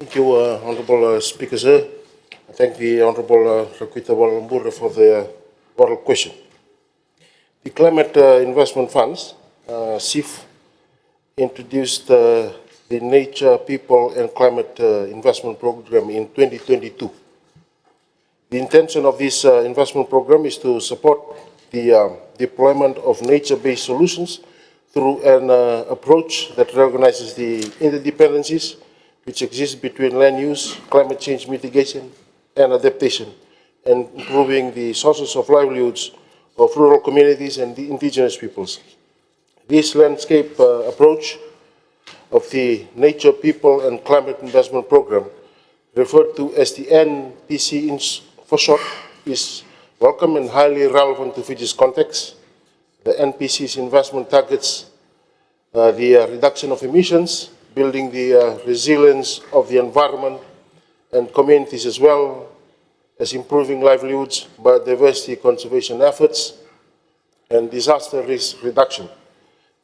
Thank you, Honourable Speaker, sir. I thank the Honourable Rakwita Walambura for the oral question. The Climate Investment Funds, CIF, introduced the Nature, People and Climate Investment Program in 2022. The intention of this investment program is to support the deployment of nature-based solutions through an approach that recognizes the interdependencies which exist between land use, climate change mitigation, and adaptation, and improving the sources of livelihoods of rural communities and the indigenous peoples. This landscape approach of the Nature, People and Climate Investment Program, referred to as the NPC for short, is welcome and highly relevant to Fiji's context. The NPC's investment targets the reduction of emissions, building the resilience of the environment and communities, as well as improving livelihoods, biodiversity conservation efforts, and disaster risk reduction.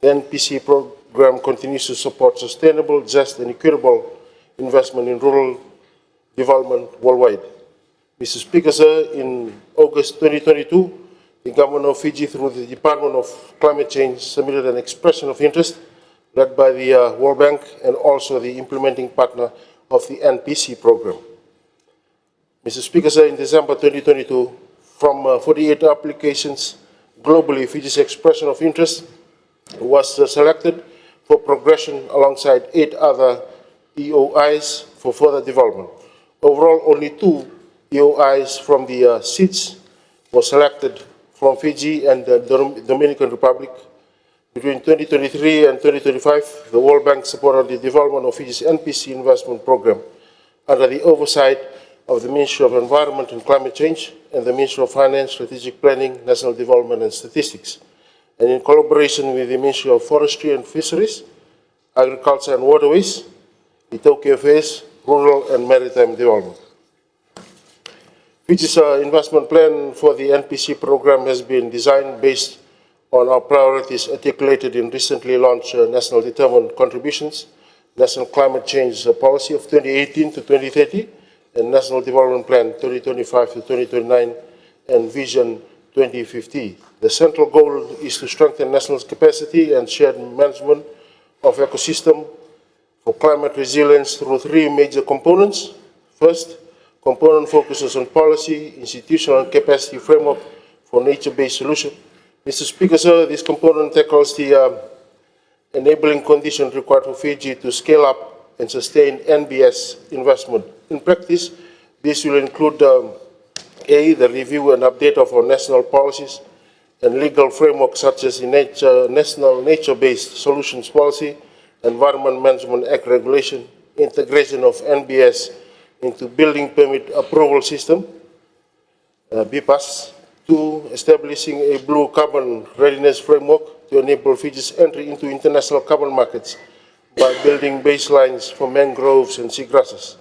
The NPC program continues to support sustainable, just, and equitable investment in rural development worldwide. Mr. Speaker, sir, in August 2022, the Government of Fiji, through the Department of Climate Change, submitted an expression of interest led by the World Bank and also the implementing partner of the NPC program. Mr. Speaker, sir, in December 2022, from 48 applications globally, Fiji's expression of interest was selected for progression alongside 8 other EOIs for further development. Overall, only 2 EOIs from the seats were selected from Fiji and the Dominican Republic. Between 2023 and 2025, the World Bank supported the development of Fiji's NPC investment program under the oversight of the Ministry of Environment and Climate Change and the Ministry of Finance, Strategic Planning, National Development and Statistics, and in collaboration with the Ministry of Forestry and Fisheries, Agriculture and Waterways, the Tokyo Affairs, Rural and Maritime Development. Fiji's investment plan for the NPC program has been designed based on our priorities articulated in recently launched National Determined Contributions, National Climate Change Policy of 2018 to 2030, and National Development Plan 2025 to 2029, and Vision 2050. The central goal is to strengthen national capacity and shared management of ecosystem for climate resilience through 3 major components. First, component focuses on policy, institutional and capacity framework for nature-based solution. Mr. Speaker, sir, this component tackles the enabling conditions required for Fiji to scale up and sustain NBS investment. In practice, this will include A, the review and update of our national policies and legal framework such as the National Nature-Based Solutions Policy, Environment Management Act regulation, integration of NBS into building permit approval system, BPAS. 2, establishing a blue carbon readiness framework to enable Fiji's entry into international carbon markets by building baselines for mangroves and seagrasses.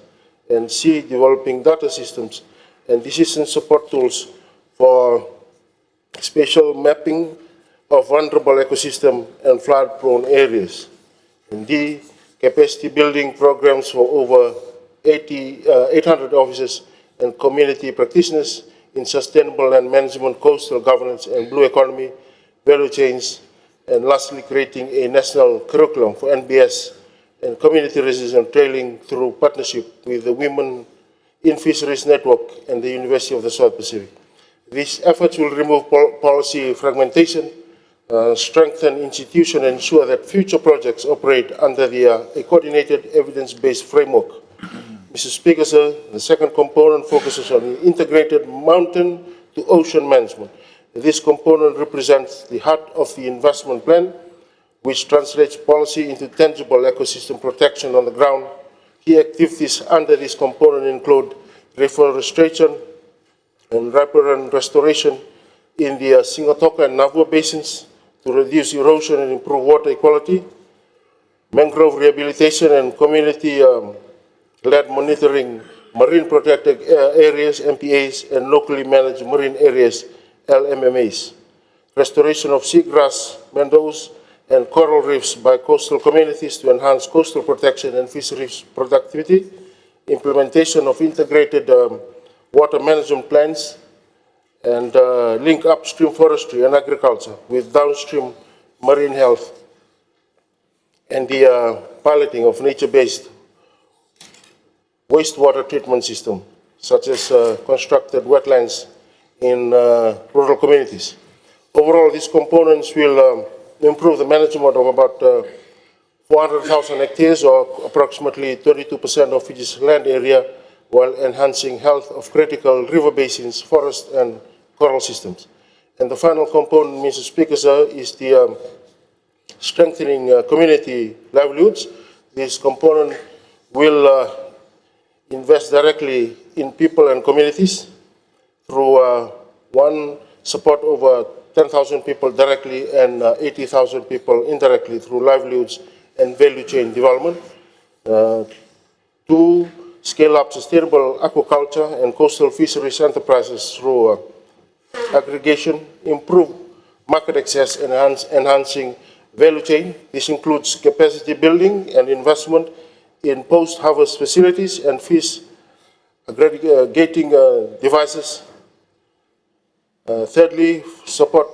And C, developing data systems and decision support tools for spatial mapping of vulnerable ecosystem and flood-prone areas. And D, capacity building programs for over 800 officers and community practitioners in sustainable land management, coastal governance, and blue economy, value chains, and lastly, creating a national curriculum for NBS and community resilience training through partnership with the Women in Fisheries Network and the University of the South Pacific. These efforts will remove policy fragmentation, strengthen institutions, and ensure that future projects operate under a coordinated evidence-based framework. Mr. Speaker, sir, the second component focuses on integrated mountain to ocean management. This component represents the heart of the investment plan, which translates policy into tangible ecosystem protection on the ground. Key activities under this component include reforestation and riparian restoration in the Singatoka and Navua basins to reduce erosion and improve water equality, mangrove rehabilitation and community-led monitoring marine protected areas, MPAs, and locally managed marine areas, LMMAs, restoration of seagrass, meadows, and coral reefs by coastal communities to enhance coastal protection and fisheries productivity, implementation of integrated water management plans, and link upstream forestry and agriculture with downstream marine health, and the piloting of nature-based wastewater treatment system, such as constructed wetlands in rural communities. Overall, these components will improve the management of about 400,000 hectares, or approximately 32% of Fiji's land area, while enhancing health of critical river basins, forest, and coral systems. And the final component, Mr. Speaker, sir, is the strengthening community livelihoods. This component will invest directly in people and communities through one, support over 10,000 people directly and 80,000 people indirectly through livelihoods and value chain development. Two, scale up sustainable aquaculture and coastal fisheries enterprises through aggregation, improve market access, and enhancing value chain. This includes capacity building and investment in post-harvest facilities and fish aggregating devices. Thirdly, support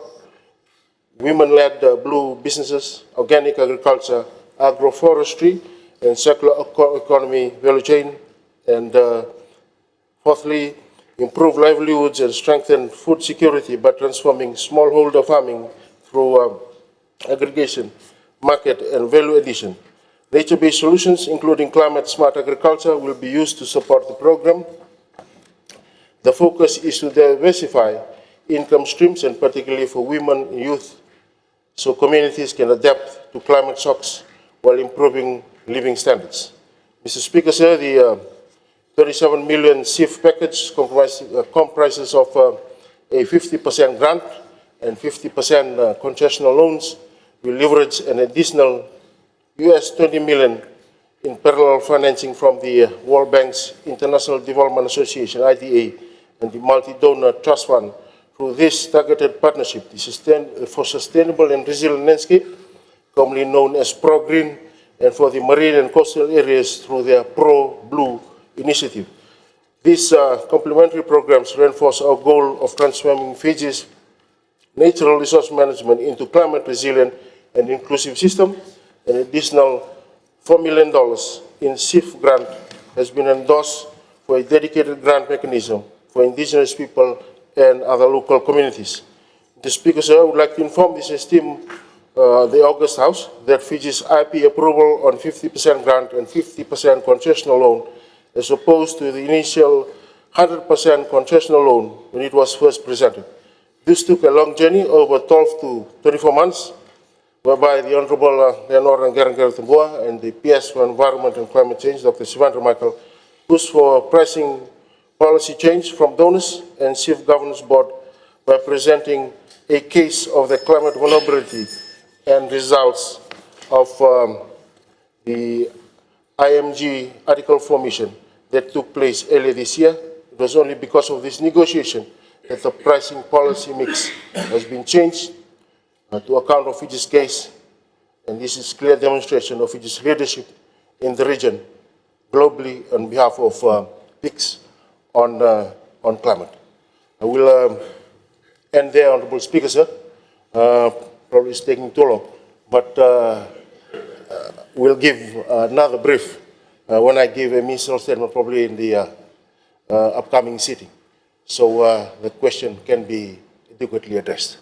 women-led blue businesses, organic agriculture, agroforestry, and circular economy value chain. And fourthly, improve livelihoods and strengthen food security by transforming smallholder farming through aggregation, market, and value addition. Nature-based solutions, including climate-smart agriculture, will be used to support the program. The focus is to diversify income streams, and particularly for women and youth, so communities can adapt to climate shocks while improving living standards. Mr. Speaker, sir, the 37 million SIF package comprises of a 50% grant and 50% concessional loans. We leverage an additional US 20 million in parallel financing from the World Bank's International Development Association, IDA, and the Multi-Donor Trust Fund. Through this targeted partnership for sustainable and resilient landscape, commonly known as Pro-Green, and for the marine and coastal areas through their Pro-Blue initiative. These complementary programs reinforce our goal of transforming Fiji's natural resource management into climate resilient and inclusive system. An additional $4 million in SIF grant has been endorsed for a dedicated grant mechanism for indigenous people and other local communities. Mr. Speaker, sir, I would like to inform this esteemed the August House that Fiji's IP approval on 50% grant and 50% concessional loan, as opposed to the initial 100% concessional loan when it was first presented. This took a long journey, over 12 to 24 months, whereby the Honorable Leonor Ngarangara and the PS for Environment and Climate Change, Dr. Sivandra Michael, pushed for pressing policy change from donors and SIF Governance Board by presenting a case of the climate vulnerability and results of the IMG Article 4 mission that took place earlier this year. It was only because of this negotiation that the pricing policy mix has been changed to account of Fiji's case, and this is clear demonstration of Fiji's leadership in the region globally on behalf of PICS on climate. I will end there, Honorable Speaker, sir. Probably it's taking too long, but we'll give another brief when I give a ministerial statement, probably in the upcoming sitting, so the question can be adequately addressed.